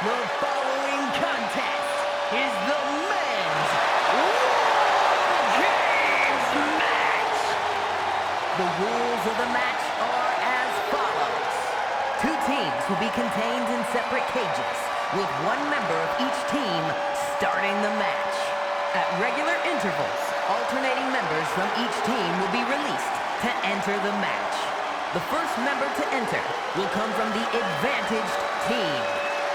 The following contest is the men's War Games match. The rules of the match are as follows. Two teams will be contained in separate cages, with one member of each team starting the match. At regular intervals, alternating members from each team will be released to enter the match. The first member to enter will come from the advantaged team.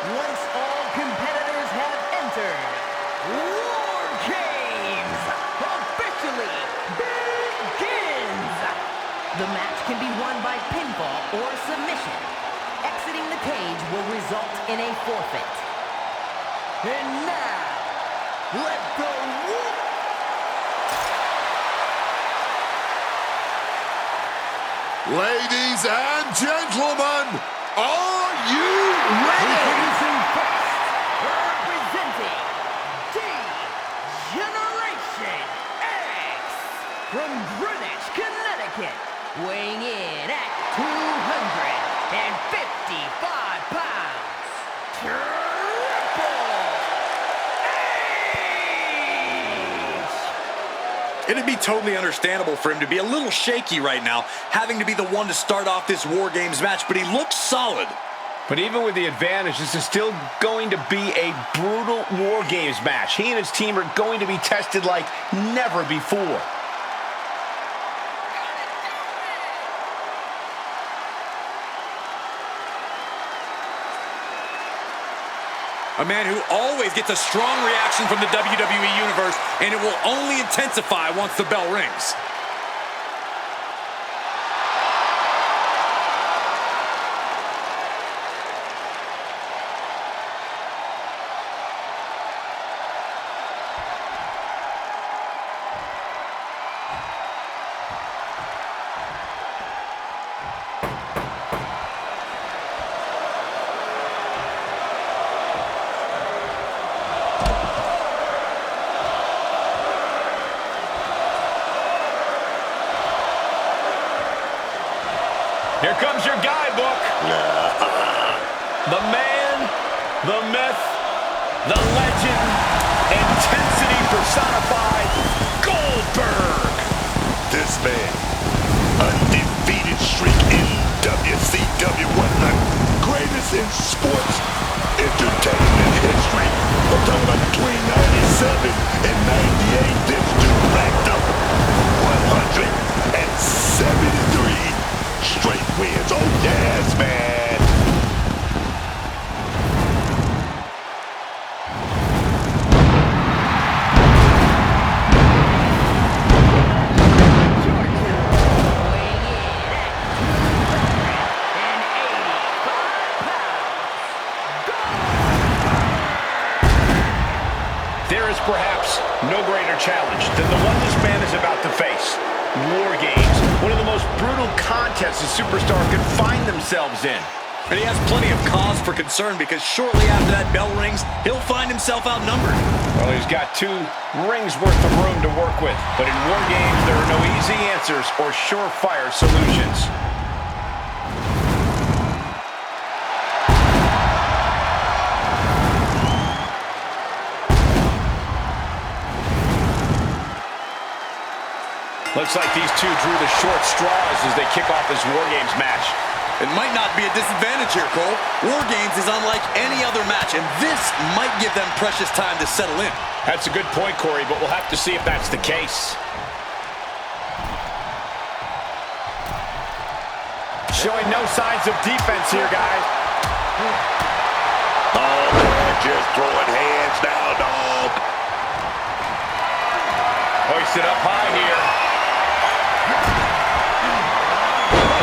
Once all competitors have entered, War Games officially begins! The match can be won by pinfall or submission. Exiting the cage will result in a forfeit. And now, let the war... Ladies and gentlemen, are you ready? Introducing first, representing D-Generation X from Greenwich, Connecticut, weighing in at 255 pounds, Triple H! It'd be totally understandable for him to be a little shaky right now, having to be the one to start off this War Games match, but he looks solid. But even with the advantage, this is still going to be a brutal War Games match. He and his team are going to be tested like never before. A man who always gets a strong reaction from the WWE Universe, and it will only intensify once the bell rings. Here comes your guidebook. The man, the myth, the legend, intensity personified, Goldberg. This man, undefeated streak in WCW, one of the greatest in sports entertainment history. I'm talking about between 97 and 98, this dude racked up 173 straight wins. Oh, yes, man. There is perhaps no greater challenge than the one this man is about to face. War Games, one of the most brutal contests a superstar could find themselves in. And he has plenty of cause for concern because shortly after that bell rings, he'll find himself outnumbered. Well, he's got 2 rings worth of room to work with. But in War Games, there are no easy answers or surefire solutions. Looks like these two drew the short straws as they kick off this War Games match. It might not be a disadvantage here, Cole. War Games is unlike any other match, and this might give them precious time to settle in. That's a good point, Corey, but we'll have to see if that's the case. Showing no signs of defense here, guys. Oh, man, just throwing hands now, dog. Hoisted up high here.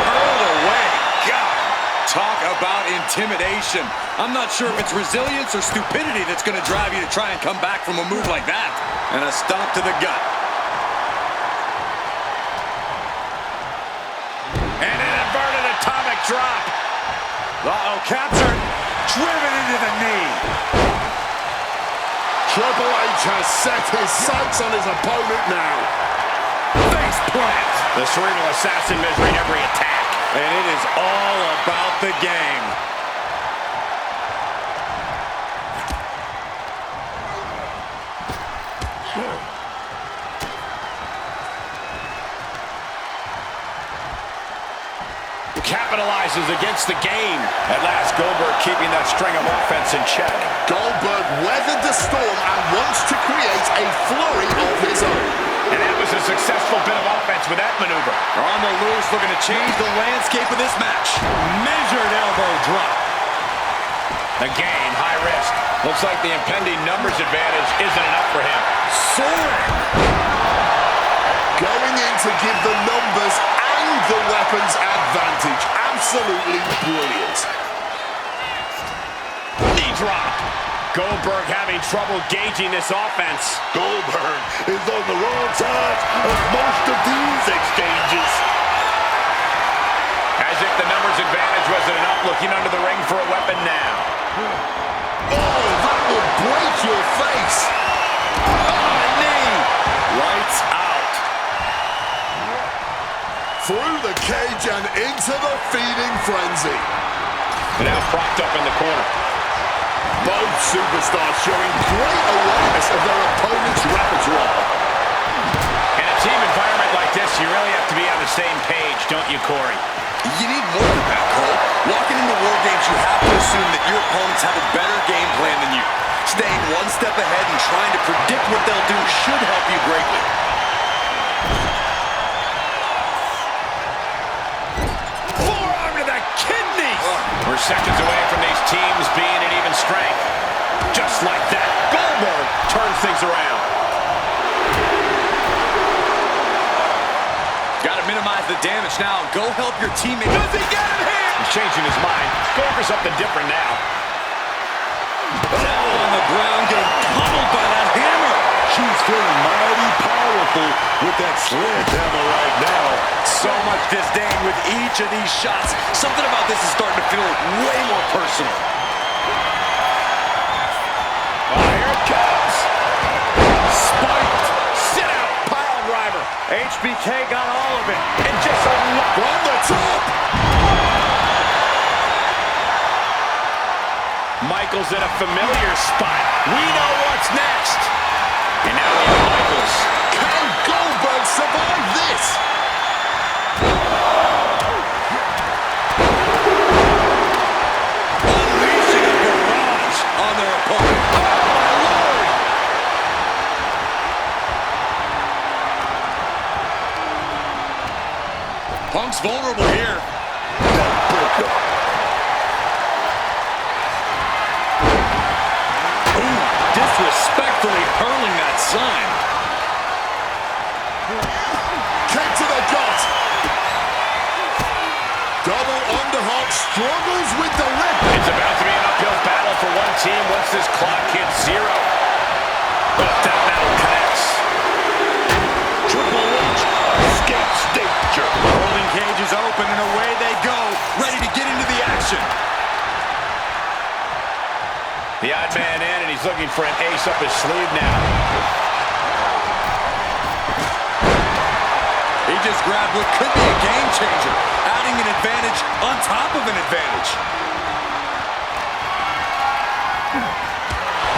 Hurled away. God, talk about intimidation. I'm not sure if it's resilience or stupidity that's going to drive you to try and come back from a move like that. And a stomp to the gut. And an inverted atomic drop. Uh-oh, captured. Driven into the knee. Triple H has set his sights on his opponent now. Face plant. The cerebral assassin measuring every attack. And it is all about the game. Capitalizes against the game. At last, Goldberg keeping that string of offense in check. Goldberg weathered the storm and wants to create a flurry of his own. And that was a successful bit of offense with that maneuver. They're on the loose, looking to change the landscape of this match. Measured elbow drop. Again, high risk. Looks like the impending numbers advantage isn't enough for him. Soaring. Going in to give the numbers and the weapons advantage. Absolutely brilliant. Knee drop. Goldberg having trouble gauging this offense. Goldberg is on the wrong side of most of these exchanges. As if the numbers advantage wasn't enough, looking under the ring for a weapon now. Oh, that will break your face. Oh, knee. Lights out. Through the cage and into the feeding frenzy. Now propped up in the corner. Both superstars showing great awareness of their opponent's repertoire. In a team environment like this, you really have to be on the same page, don't you, Corey? You need more than that, Cole. Walking into war games, you have to assume that your opponents have a better game plan than you. Staying one step ahead and trying to predict what they'll do should help you greatly. Forearm to the kidneys! We're seconds away from these teams being at even strength. Just like that, Goldberg turns things around. Got to minimize the damage now. Go help your teammate. Does he get him here? He's changing his mind. Going for something different now. Now on the ground, getting pummeled by that hammer. She's feeling mighty powerful with that sledgehammer right now. So much disdain with each of these shots. Something about this is starting to feel way more personal. Oh, here it comes. Spiked. Sit out. Pile driver. HBK got all of it. And just a lock On the top. Michaels in a familiar spot. We know what's next. And now we have Michaels. Can Goldberg survive this? Unleashing a barrage on their opponent. Oh, my Lord! Punk's vulnerable here. Ooh, disrespectfully hurling that sign. Kick to the gut. Double underhook struggles with the rip. It's about to be an uphill battle for one team once this clock hits zero. But that battle connects. Triple H escapes danger. Holding cage is open and away they go, ready to get into the action. The odd man in, and he's looking for an ace up his sleeve now. He just grabbed what could be a game changer, adding an advantage on top of an advantage.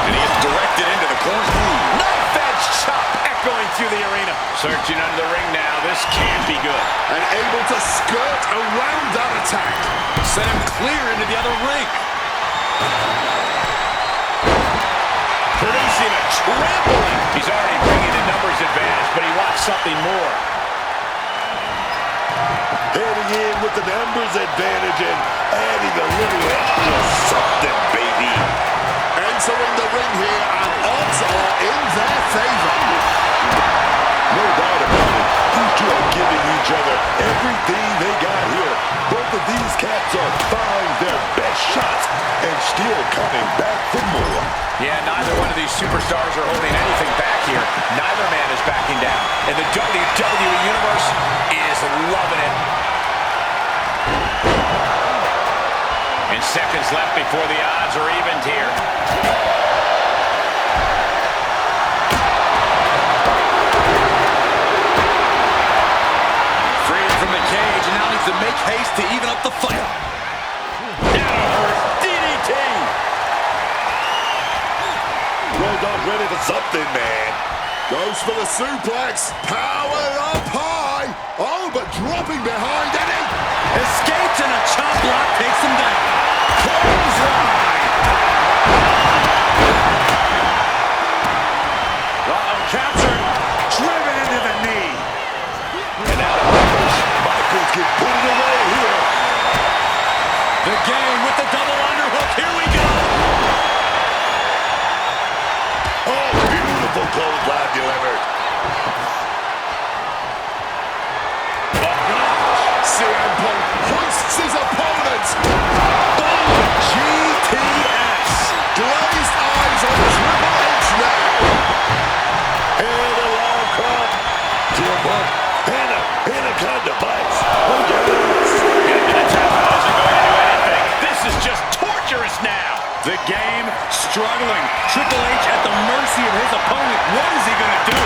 And he is directed into the corner. Knife edge chop echoing through the arena. Searching under the ring now. This can't be good. And able to skirt around that attack. Sent him clear into the other ring. Producing a trampling. He's already bringing a numbers advantage, but he wants something more. Heading in with the numbers advantage and adding a little extra something, baby. Entering the ring here, and odds are in their favor. No doubt about it. These two are giving each other everything they got here. Both of these cats are firing their best shots and still coming back for more. Yeah, neither one of these superstars are holding anything back here. Neither man is backing down. And the WWE Universe is loving it. And seconds left before the odds are evened here. Freed from the cage and now needs to make haste to even up the fight. DDT! Road Dogg ready for something, man. Goes for the suplex. Power up high. Oh, but dropping behind Eddie. Escapes and a chop block takes him down. Clothesline. Captured. Driven into the knee. And now Michaels can put it away here. The game with the double underhook. Here we go. Oh, beautiful clothesline delivered. CM Punk hoists his opponent. GTS. Glazed eyes on Triple H now. Here the long come. CM Punk in a kind of bites. This is just torturous now. The game struggling. Triple H at the mercy of his opponent. What is he going to do?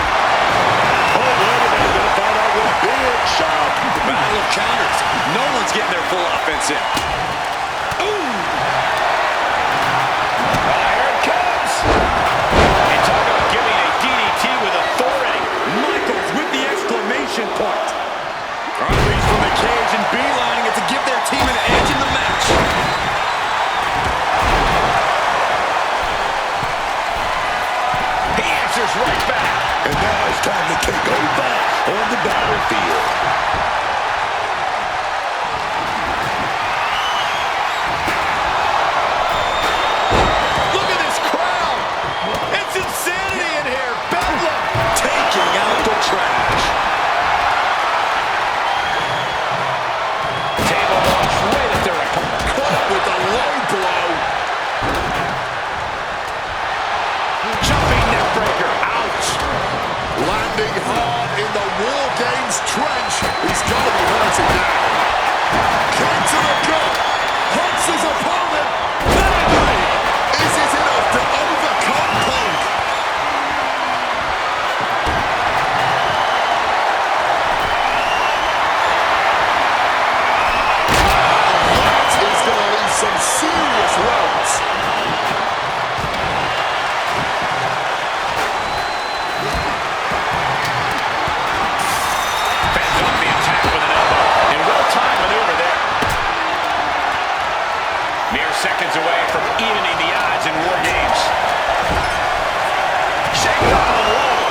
Oh, wait a minute. We're going to find out what big shot. Battle of counters. No one's getting their full offense in. Ooh. Here it comes. And talk about giving a DDT with authority. Michaels with the exclamation point. Unleashed from the cage and beelining it to give their team an edge in the match. He answers right back. And now it's time to take over on the battlefield. Look at this crowd. It's insanity in here. Bedlam taking out the trash. Table launch right at their opponent. Caught with a low blow. Jumping neck breaker. Ouch. Landing hard in the War Games trench. He's got to be hurting now. Kick to the gut. Hunts his opponent. Badly. Is it enough to overcome Punk? That is going to leave some serious welts. Fends off the attack with an elbow. And well-timed maneuver there. Mere seconds away from evening the odds in War Games. Shaken off the wall.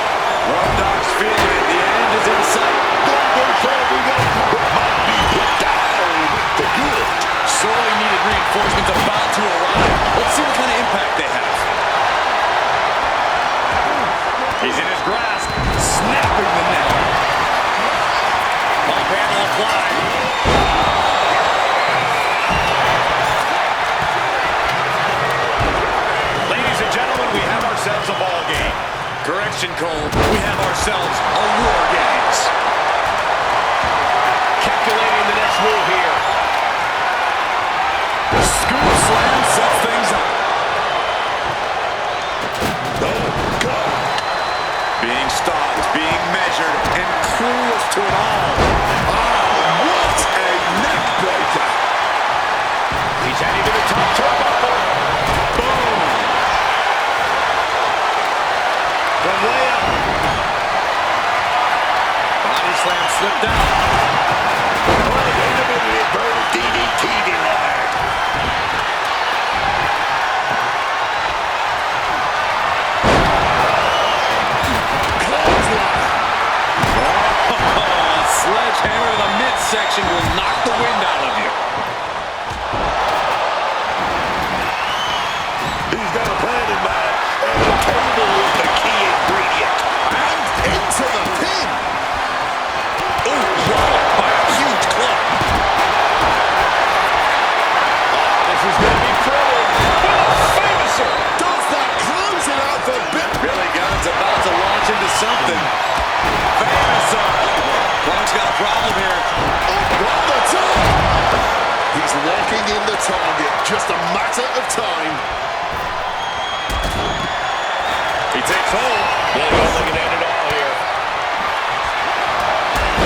Road Dogg's feeling it. The end is in sight. Might be put down for good. Sorely needed reinforcements about to arrive. Let's see what kind of impact they have. He's in his grasp. Snapping the neck. Pump handle applied. Ladies and gentlemen, we have ourselves a ball game. Correction, Cole. We have ourselves a War Games. Calculating the next move here. Scoop slam sets things up. Oh, God. Being stalked, being measured, and clueless to it all. What a neck breaker. He's heading to the top turnbuckle. Boom. From way up. Body slam slipped out. Oh, wait a minute. It burned DDT denied. Clothesline. Sledgehammer to the midsection will knock the wind out of you. He's got a plan in mind, and the table is the key ingredient. And into the pin. Ooh, walloped by a huge club. This is going to be pretty. What a famouser. Does that close it out for Billy Gunn's about to launch into something. Famous. Punk's got a problem here. on the top? He's locking in the target. Just a matter of time. He takes hold. Well, he's looking at it all here.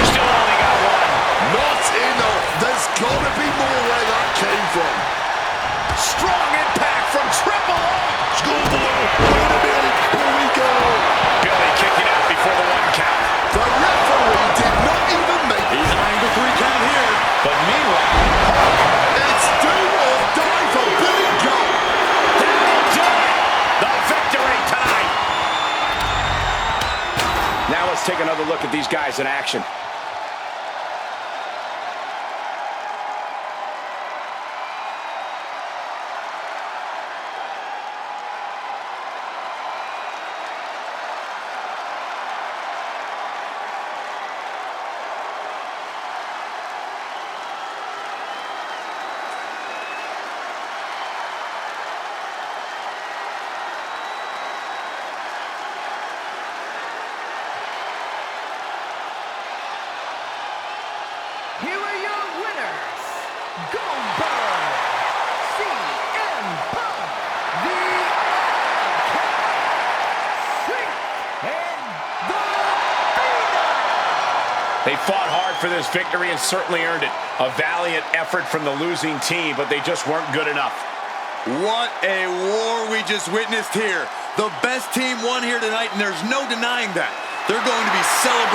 Still only got one. Not enough. There's got to be more where that came from. Strong impact from Triple H. Schoolboy, wait a minute. Here we go. Billy kicking out before the 1 count. The referee did not even make it. He's eyeing the 3 count here. But meanwhile, look at these guys in action. Here are your winners, Goldberg CM, the Sting and the They fought hard for this victory and certainly earned it. A valiant effort from the losing team, but they just weren't good enough. What a war we just witnessed here. The best team won here tonight, and there's no denying that. They're going to be celebrating